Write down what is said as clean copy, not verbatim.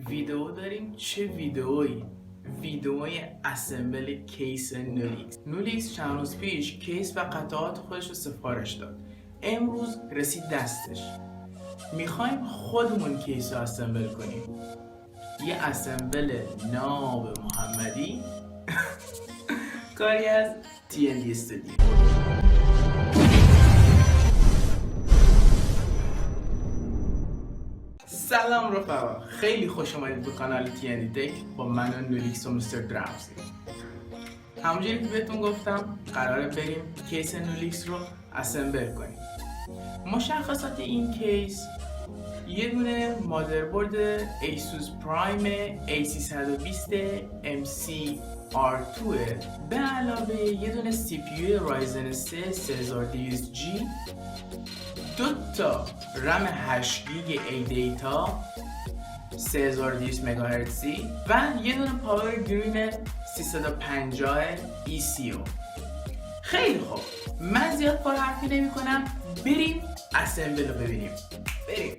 ویدیو داریم. چه ویدیویی؟ ویدیوی اسمبل کیس نولیکس چند روز پیش کیس و قطعات خودش رو سفارش داد. امروز رسید دستش. میخوایم خودمون کیس رو اسمبل کنیم. یه اسمبل ناب محمدی کاری از TND استودیو. سلام رفقا، خیلی خوش اومدید به کانال TND Tech با من نولیکس و مستر درامز. همونجوری که بهتون گفتم قراره بریم کیس نولیکس رو اسمبل کنیم. مشخصات این کیس یه دونه مادربرد Asus پرایم A320 MC-R2 به علاوه یه دونه CPU Ryzen 3 3200G، 2 تا رم 8 گیگ Adata 3200 مگاهرتزی و یه دونه پاور گرین 350 ECU. خیلی خوب، من زیاد حرفی نمی کنم، بریم اسمبل رو ببینیم. بریم.